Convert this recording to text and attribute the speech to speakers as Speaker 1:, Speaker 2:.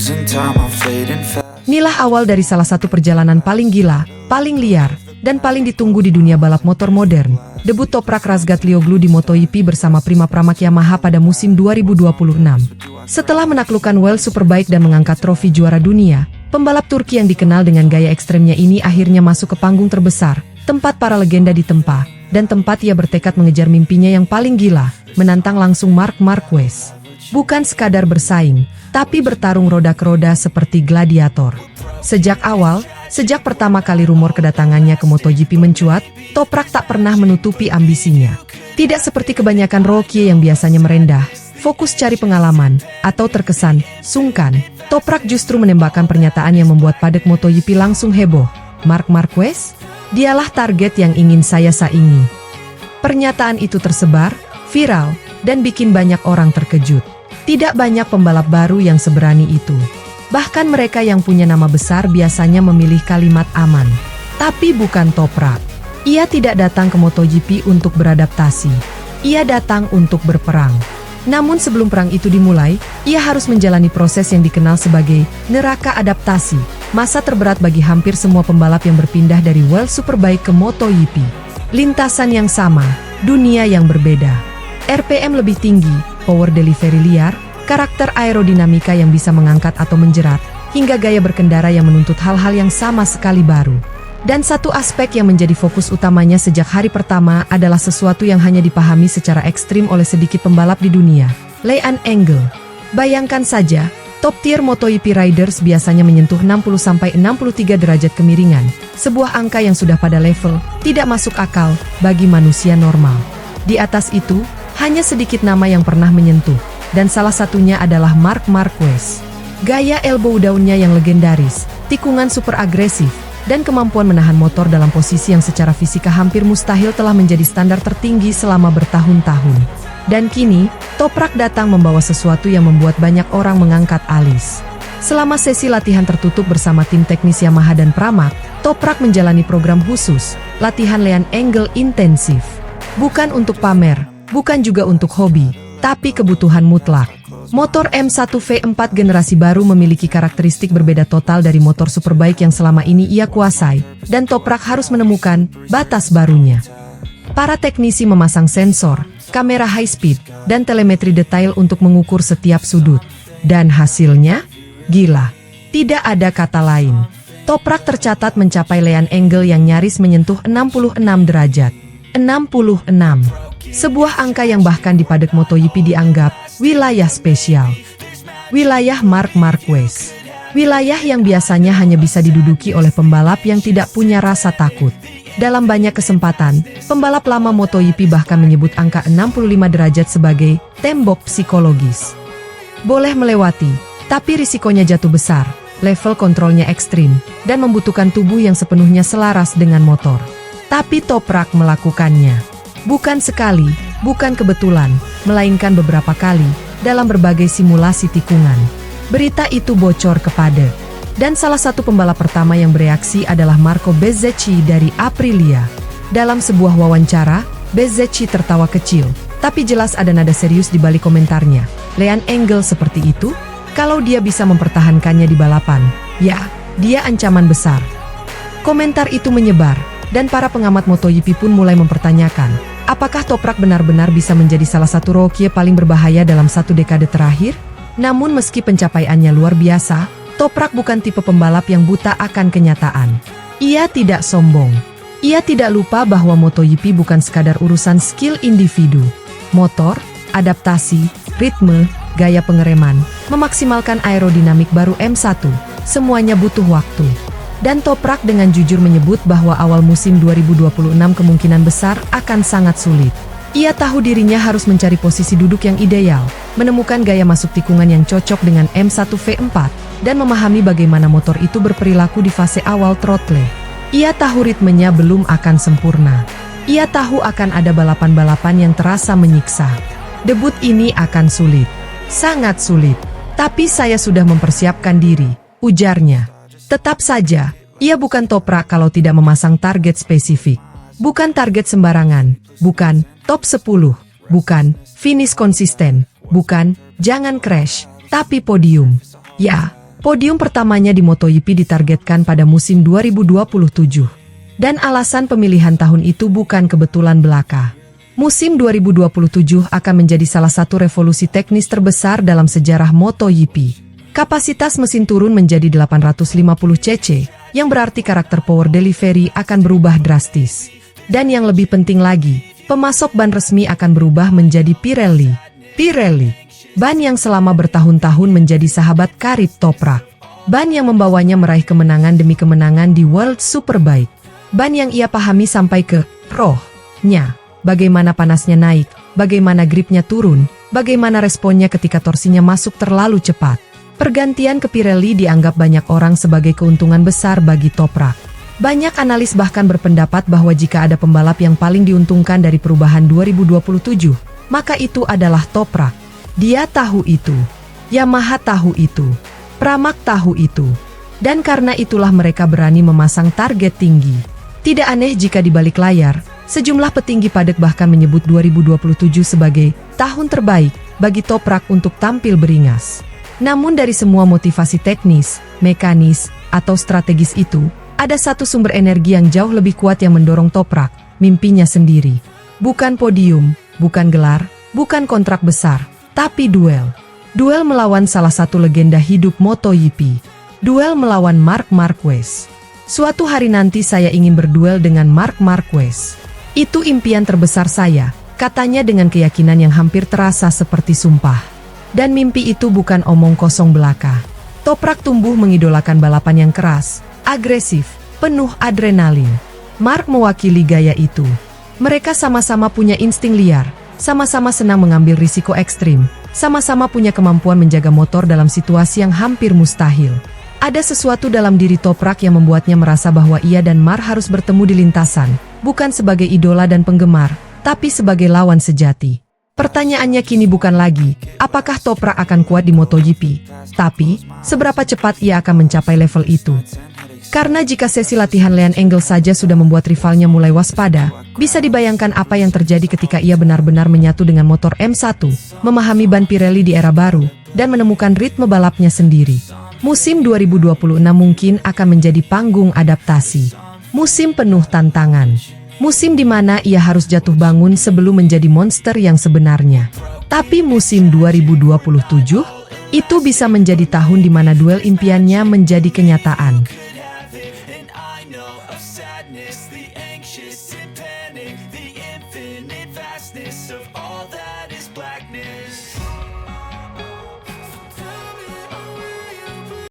Speaker 1: losing time, I'm fading fast.
Speaker 2: Inilah awal dari salah satu perjalanan paling gila, paling liar, dan paling ditunggu di dunia balap motor modern. Debut Toprak Razgatlioglu di MotoGP bersama Prima Pramak Yamaha pada musim 2026. Setelah menaklukkan World Superbike dan mengangkat trofi juara dunia, pembalap Turki yang dikenal dengan gaya ekstremnya ini akhirnya masuk ke panggung terbesar, tempat para legenda ditempa, dan tempat ia bertekad mengejar mimpinya yang paling gila, menantang langsung Marc Marquez. Bukan sekadar bersaing, tapi bertarung roda ke roda seperti gladiator. Sejak awal, sejak pertama kali rumor kedatangannya ke MotoGP mencuat, Toprak tak pernah menutupi ambisinya. Tidak seperti kebanyakan rookie yang biasanya merendah, fokus cari pengalaman, atau terkesan sungkan, Toprak justru menembakkan pernyataan yang membuat padek MotoGP langsung heboh. Marc Marquez? Dialah target yang ingin saya saingi. Pernyataan itu tersebar, viral, dan bikin banyak orang terkejut. Tidak banyak pembalap baru yang seberani itu. Bahkan mereka yang punya nama besar biasanya memilih kalimat aman. Tapi bukan Toprak. Ia tidak datang ke MotoGP untuk beradaptasi. Ia datang untuk berperang. Namun sebelum perang itu dimulai, ia harus menjalani proses yang dikenal sebagai neraka adaptasi. Masa terberat bagi hampir semua pembalap yang berpindah dari World Superbike ke MotoGP. Lintasan yang sama, dunia yang berbeda. RPM lebih tinggi, power delivery liar, karakter aerodinamika yang bisa mengangkat atau menjerat, hingga gaya berkendara yang menuntut hal-hal yang sama sekali baru. Dan satu aspek yang menjadi fokus utamanya sejak hari pertama adalah sesuatu yang hanya dipahami secara ekstrim oleh sedikit pembalap di dunia, Leigh Angle. Bayangkan saja, top tier MotoGP riders biasanya menyentuh 60-63 derajat kemiringan, sebuah angka yang sudah pada level tidak masuk akal bagi manusia normal. Di atas itu, hanya sedikit nama yang pernah menyentuh, dan salah satunya adalah Marc Marquez. Gaya elbow down-nya yang legendaris, tikungan super agresif, dan kemampuan menahan motor dalam posisi yang secara fisika hampir mustahil telah menjadi standar tertinggi selama bertahun-tahun. Dan kini, Toprak datang membawa sesuatu yang membuat banyak orang mengangkat alis. Selama sesi latihan tertutup bersama tim teknis Yamaha dan Pramac, Toprak menjalani program khusus, latihan Leigh Angle intensif. Bukan untuk pamer, bukan juga untuk hobi, tapi kebutuhan mutlak. Motor M1 V4 generasi baru memiliki karakteristik berbeda total dari motor Superbike yang selama ini ia kuasai, dan Toprak harus menemukan batas barunya. Para teknisi memasang sensor, kamera high speed, dan telemetri detail untuk mengukur setiap sudut. Dan hasilnya? Gila. Tidak ada kata lain. Toprak tercatat mencapai Leigh Angle yang nyaris menyentuh 66 derajat. 66. Sebuah angka yang bahkan di padek MotoGP dianggap wilayah spesial. Wilayah Marc Marquez. Wilayah yang biasanya hanya bisa diduduki oleh pembalap yang tidak punya rasa takut. Dalam banyak kesempatan, pembalap lama MotoGP bahkan menyebut angka 65 derajat sebagai tembok psikologis. Boleh melewati, tapi risikonya jatuh besar, level kontrolnya ekstrim, dan membutuhkan tubuh yang sepenuhnya selaras dengan motor. Tapi Toprak melakukannya. Bukan sekali, bukan kebetulan, melainkan beberapa kali, dalam berbagai simulasi tikungan. Berita itu bocor ke padek. Dan salah satu pembalap pertama yang bereaksi adalah Marco Bezzecchi dari Aprilia. Dalam sebuah wawancara, Bezzecchi tertawa kecil, tapi jelas ada nada serius di balik komentarnya. Leigh Angle seperti itu? Kalau dia bisa mempertahankannya di balapan, ya, dia ancaman besar. Komentar itu menyebar, dan para pengamat MotoGP pun mulai mempertanyakan, apakah Toprak benar-benar bisa menjadi salah satu rookie paling berbahaya dalam satu dekade terakhir? Namun meski pencapaiannya luar biasa, Toprak bukan tipe pembalap yang buta akan kenyataan. Ia tidak sombong. Ia tidak lupa bahwa MotoGP bukan sekadar urusan skill individu. Motor, adaptasi, ritme, gaya pengereman, memaksimalkan aerodinamik baru M1, semuanya butuh waktu. Dan Toprak dengan jujur menyebut bahwa awal musim 2026 kemungkinan besar akan sangat sulit. Ia tahu dirinya harus mencari posisi duduk yang ideal, menemukan gaya masuk tikungan yang cocok dengan M1 V4, dan memahami bagaimana motor itu berperilaku di fase awal throttle. Ia tahu ritmenya belum akan sempurna. Ia tahu akan ada balapan-balapan yang terasa menyiksa. Debut ini akan sulit. Sangat sulit. Tapi saya sudah mempersiapkan diri, ujarnya. Tetap saja, ia bukan Toprak kalau tidak memasang target spesifik. Bukan target sembarangan, bukan top 10, bukan finish konsisten, bukan jangan crash, tapi podium. Ya, Podium pertamanya di MotoGP ditargetkan pada musim 2027. Dan alasan pemilihan tahun itu bukan kebetulan belaka. Musim 2027 akan menjadi salah satu revolusi teknis terbesar dalam sejarah MotoGP. Kapasitas mesin turun menjadi 850 cc, yang berarti karakter power delivery akan berubah drastis. Dan yang lebih penting lagi, pemasok ban resmi akan berubah menjadi Pirelli. Ban yang selama bertahun-tahun menjadi sahabat karib Toprak. Ban yang membawanya meraih kemenangan demi kemenangan di World Superbike. Ban yang ia pahami sampai ke rohnya. Bagaimana panasnya naik, bagaimana gripnya turun, bagaimana responnya ketika torsinya masuk terlalu cepat. Pergantian ke Pirelli dianggap banyak orang sebagai keuntungan besar bagi Toprak. Banyak analis bahkan berpendapat bahwa jika ada pembalap yang paling diuntungkan dari perubahan 2027, maka itu adalah Toprak. Dia tahu itu. Yamaha tahu itu. Pramac tahu itu. Dan karena itulah mereka berani memasang target tinggi. Tidak aneh jika di balik layar, sejumlah petinggi padek bahkan menyebut 2027 sebagai tahun terbaik bagi Toprak untuk tampil beringas. Namun dari semua motivasi teknis, mekanis, atau strategis itu, ada satu sumber energi yang jauh lebih kuat yang mendorong Toprak, mimpinya sendiri. Bukan podium, bukan gelar, bukan kontrak besar, tapi duel. Duel melawan salah satu legenda hidup MotoGP. Duel melawan Marc Marquez. Suatu hari nanti saya ingin berduel dengan Marc Marquez. Itu impian terbesar saya, katanya dengan keyakinan yang hampir terasa seperti sumpah. Dan mimpi itu bukan omong kosong belaka. Toprak tumbuh mengidolakan balapan yang keras, agresif, penuh adrenalin. Marc mewakili gaya itu. Mereka sama-sama punya insting liar, sama-sama senang mengambil risiko ekstrim, sama-sama punya kemampuan menjaga motor dalam situasi yang hampir mustahil. Ada sesuatu dalam diri Toprak yang membuatnya merasa bahwa ia dan Marc harus bertemu di lintasan, bukan sebagai idola dan penggemar, tapi sebagai lawan sejati. Pertanyaannya kini bukan lagi, apakah Toprak akan kuat di MotoGP, tapi seberapa cepat ia akan mencapai level itu. Karena jika sesi latihan Leon Engels saja sudah membuat rivalnya mulai waspada, bisa dibayangkan apa yang terjadi ketika ia benar-benar menyatu dengan motor M1, memahami ban Pirelli di era baru, dan menemukan ritme balapnya sendiri. Musim 2026 mungkin akan menjadi panggung adaptasi. Musim penuh tantangan. Musim di mana ia harus jatuh bangun sebelum menjadi monster yang sebenarnya. Tapi musim 2027, itu bisa menjadi tahun di mana duel impiannya menjadi kenyataan.
Speaker 3: The anxious and panic, the infinite vastness of all that is blackness.